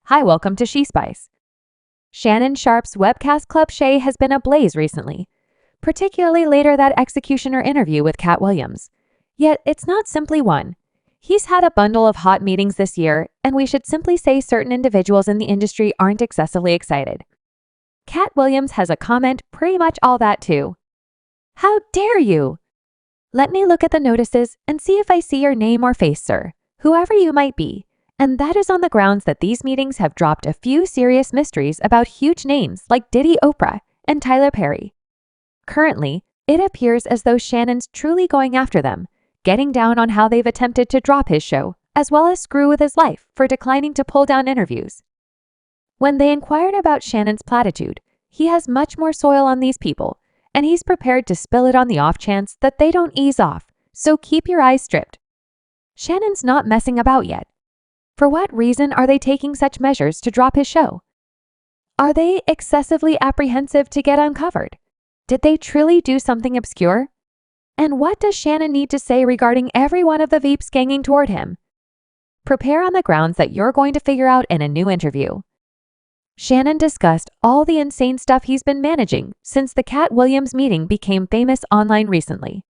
Hi, welcome to She Spice. Shannon Sharpe's webcast Club Shay has been ablaze recently, particularly later that executioner interview with Katt Williams. Yet it's not simply one. He's had a bundle of hot meetings this year, and we should simply say certain individuals in the industry aren't excessively excited. Katt Williams has a comment pretty much all that too. How dare you! Let me look at the notices and see if I see your name or face, sir, whoever you might be. And that is on the grounds that these meetings have dropped a few serious mysteries about huge names like Diddy, Oprah, and Tyler Perry. Currently, it appears as though Shannon's truly going after them, getting down on how they've attempted to drop his show, as well as screw with his life for declining to pull down interviews. When they inquired about Shannon's platitude, he has much more soil on these people, and he's prepared to spill it on the off chance that they don't ease off, so keep your eyes stripped. Shannon's not messing about yet. For what reason are they taking such measures to drop his show? Are they excessively apprehensive to get uncovered? Did they truly do something obscure? And what does Shannon need to say regarding every one of the Veeps ganging toward him? Prepare on the grounds that you're going to figure out in a new interview. Shannon discussed all the insane stuff he's been managing since the Katt Williams meeting became famous online recently.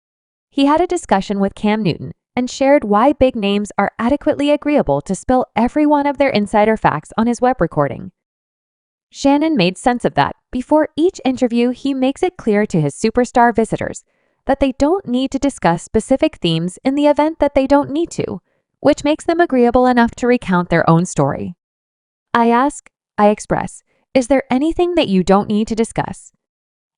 He had a discussion with Cam Newton and shared why big names are adequately agreeable to spill every one of their insider facts on his web recording. Shannon made sense of that. Before each interview, he makes it clear to his superstar visitors that they don't need to discuss specific themes in the event that they don't need to, which makes them agreeable enough to recount their own story. I ask, I express, is there anything that you don't need to discuss?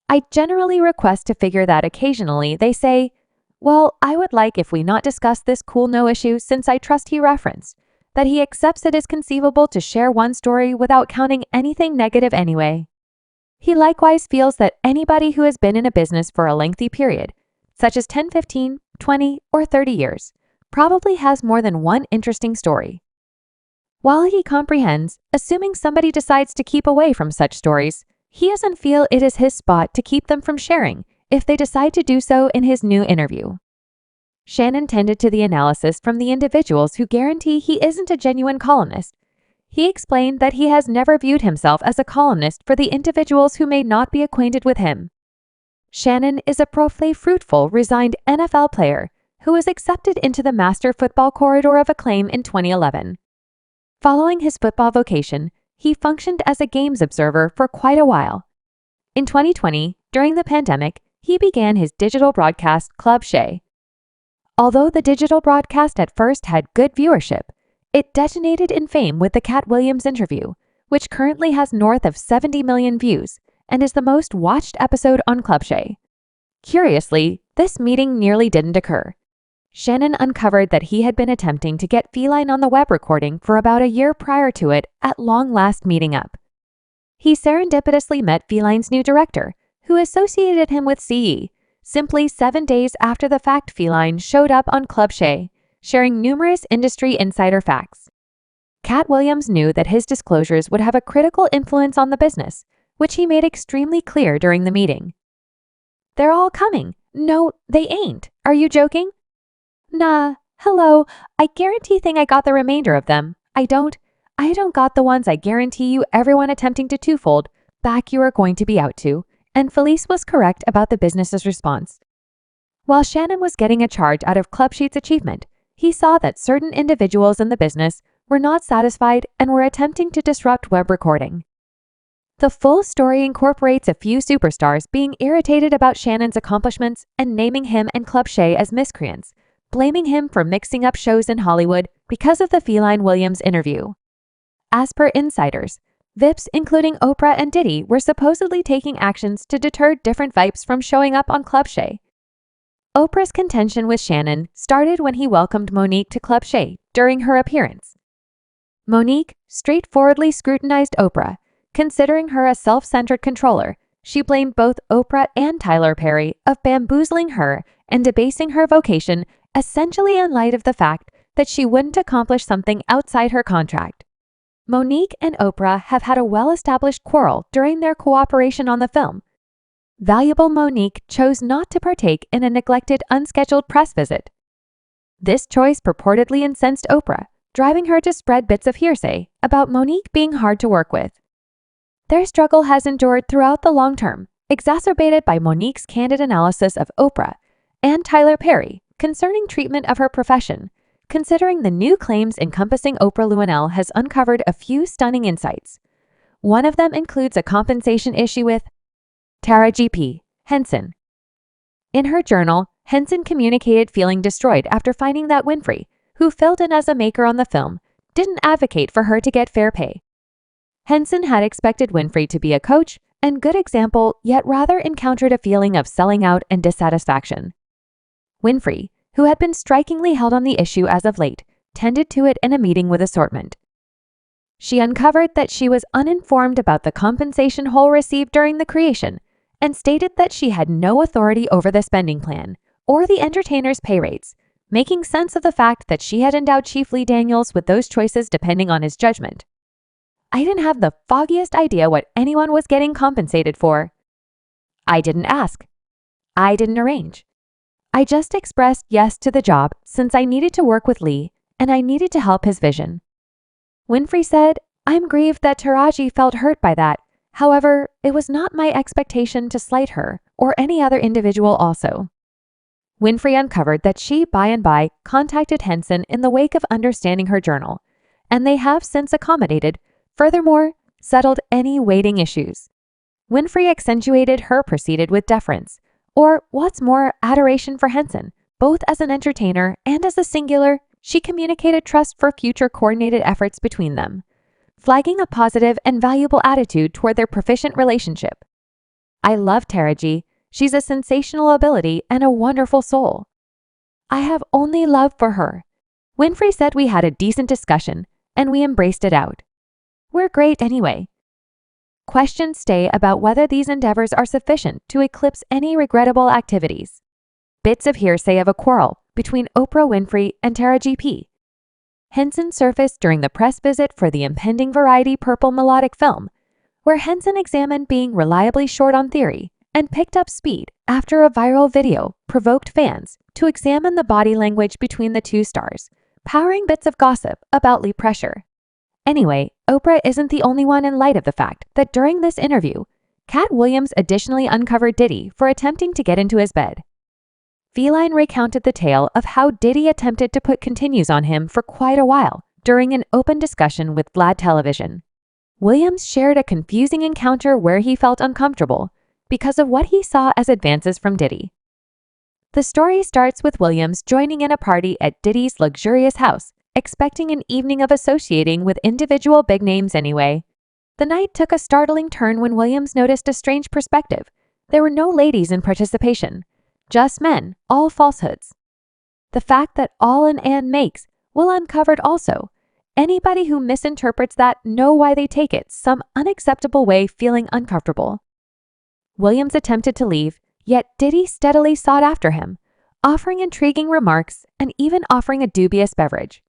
I generally request to figure that occasionally they say, well, I would like if we not discuss this cool no issue since I trust he referenced, that he accepts it is conceivable to share one story without counting anything negative anyway. He likewise feels that anybody who has been in a business for a lengthy period, such as 10, 15, 20, or 30 years, probably has more than one interesting story. While he comprehends, assuming somebody decides to keep away from such stories, he doesn't feel it is his spot to keep them from sharing if they decide to do so in his new interview. Shannon tended to the analysis from the individuals who guarantee he isn't a genuine columnist. He explained that he has never viewed himself as a columnist for the individuals who may not be acquainted with him. Shannon is a fruitful, resigned NFL player who was accepted into the Master Football Corridor of Acclaim in 2011. Following his football vocation, he functioned as a games observer for quite a while. In 2020, during the pandemic, he began his digital broadcast Club Shay. Although the digital broadcast at first had good viewership, it detonated in fame with the Katt Williams interview, which currently has north of 70 million views and is the most watched episode on Club Shay. Curiously, this meeting nearly didn't occur. Shannon uncovered that he had been attempting to get Feline on the web recording for about a year prior to it at long last meeting up. He serendipitously met Feline's new director, who associated him with CE, simply 7 days after the fact Feline showed up on Club Shay, sharing numerous industry insider facts. Katt Williams knew that his disclosures would have a critical influence on the business, which he made extremely clear during the meeting. They're all coming. No, they ain't. Are you joking? Nah, hello, I guarantee I got the remainder of them. I don't got the ones I guarantee you everyone attempting to twofold back you are going to be out to, and Felice was correct about the business's response. While Shannon was getting a charge out of Club Sheet's achievement, he saw that certain individuals in the business were not satisfied and were attempting to disrupt web recording. The full story incorporates a few superstars being irritated about Shannon's accomplishments and naming him and Club Shay as miscreants, blaming him for mixing up shows in Hollywood because of the Feline Williams interview. As per insiders, Vips including Oprah and Diddy were supposedly taking actions to deter different Vipes from showing up on Club Shay. Oprah's contention with Shannon started when he welcomed Monique to Club Shay during her appearance. Monique straightforwardly scrutinized Oprah. Considering her a self-centered controller, she blamed both Oprah and Tyler Perry of bamboozling her and debasing her vocation, essentially in light of the fact that she wouldn't accomplish something outside her contract. Monique and Oprah have had a well-established quarrel during their cooperation on the film. Valuable Monique chose not to partake in a neglected, unscheduled press visit. This choice purportedly incensed Oprah, driving her to spread bits of hearsay about Monique being hard to work with. Their struggle has endured throughout the long term, exacerbated by Monique's candid analysis of Oprah and Tyler Perry concerning treatment of her profession. Considering the new claims encompassing Oprah Llewellyn has uncovered a few stunning insights. One of them includes a compensation issue with Tara G.P. Henson. In her journal, Henson communicated feeling destroyed after finding that Winfrey, who filled in as a maker on the film, didn't advocate for her to get fair pay. Henson had expected Winfrey to be a coach and good example, yet rather encountered a feeling of selling out and dissatisfaction. Winfrey, who had been strikingly held on the issue as of late, tended to it in a meeting with assortment. She uncovered that she was uninformed about the compensation Hole received during the creation and stated that she had no authority over the spending plan or the entertainer's pay rates, making sense of the fact that she had endowed Chief Lee Daniels with those choices depending on his judgment. I didn't have the foggiest idea what anyone was getting compensated for. I didn't ask. I didn't arrange. I just expressed yes to the job since I needed to work with Lee and I needed to help his vision. Winfrey said, I'm grieved that Taraji felt hurt by that. However, it was not my expectation to slight her or any other individual also. Winfrey uncovered that she, by and by, contacted Henson in the wake of understanding her journal, and they have since accommodated, furthermore, settled any waiting issues. Winfrey accentuated her proceeded with deference, or what's more, adoration for Henson, both as an entertainer and as a singular. She communicated trust for future coordinated efforts between them, flagging a positive and valuable attitude toward their proficient relationship. I love Taraji. She's a sensational ability and a wonderful soul. I have only love for her. Winfrey said we had a decent discussion, and we embraced it out. We're great anyway. Questions stay about whether these endeavors are sufficient to eclipse any regrettable activities. Bits of hearsay of a quarrel between Oprah Winfrey and Tara G.P. Henson surfaced during the press visit for the impending Variety Purple melodic film, where Henson examined being reliably short on theory and picked up speed after a viral video provoked fans to examine the body language between the two stars, powering bits of gossip about Lee pressure. Anyway, Oprah isn't the only one in light of the fact that during this interview, Katt Williams additionally uncovered Diddy for attempting to get into his bed. Feline recounted the tale of how Diddy attempted to put continues on him for quite a while during an open discussion with Vlad Television. Williams shared a confusing encounter where he felt uncomfortable because of what he saw as advances from Diddy. The story starts with Williams joining in a party at Diddy's luxurious house, expecting an evening of associating with individual big names anyway. The night took a startling turn when Williams noticed a strange perspective. There were no ladies in participation. Just men, all falsehoods. The fact that all an and makes will uncovered also. Anybody who misinterprets that know why they take it some unacceptable way feeling uncomfortable. Williams attempted to leave, yet Diddy steadily sought after him, offering intriguing remarks and even offering a dubious beverage.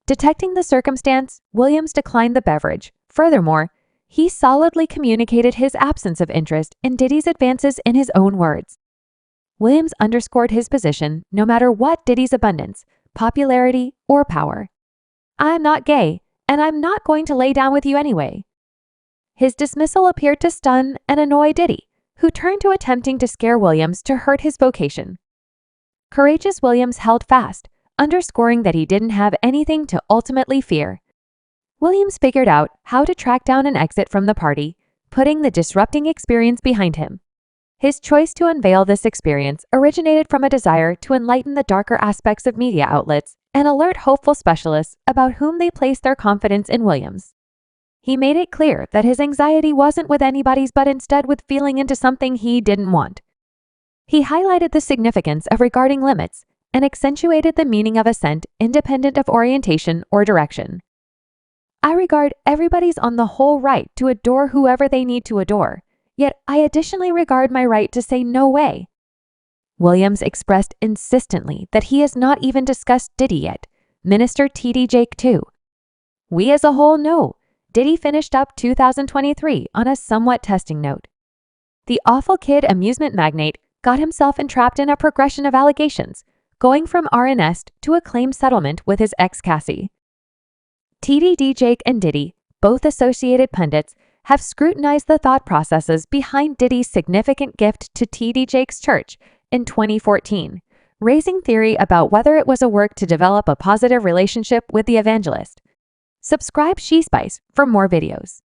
Detecting the circumstance, Williams declined the beverage. Furthermore, he solidly communicated his absence of interest in Diddy's advances in his own words. Williams underscored his position no matter what Diddy's abundance, popularity, or power. I'm not gay, and I'm not going to lay down with you anyway. His dismissal appeared to stun and annoy Diddy, who turned to attempting to scare Williams to hurt his vocation. Courageous Williams held fast, underscoring that he didn't have anything to ultimately fear. Williams figured out how to track down an exit from the party, putting the disrupting experience behind him. His choice to unveil this experience originated from a desire to enlighten the darker aspects of media outlets and alert hopeful specialists about whom they placed their confidence in Williams. He made it clear that his anxiety wasn't with anybody's but instead with feeling into something he didn't want. He highlighted the significance of regarding limits and accentuated the meaning of assent independent of orientation or direction. I regard everybody's on the whole right to adore whoever they need to adore. Yet I additionally regard my right to say no way. Williams expressed insistently that he has not even discussed Diddy yet, Minister T.D. Jake too. We as a whole know Diddy finished up 2023 on a somewhat testing note. The awful kid amusement magnate got himself entrapped in a progression of allegations, going from RNS to a claim settlement with his ex Cassie. TDD Jake and Diddy, both associated pundits, have scrutinized the thought processes behind Diddy's significant gift to TD Jake's church in 2014, raising theory about whether it was a work to develop a positive relationship with the evangelist. Subscribe She Spice for more videos.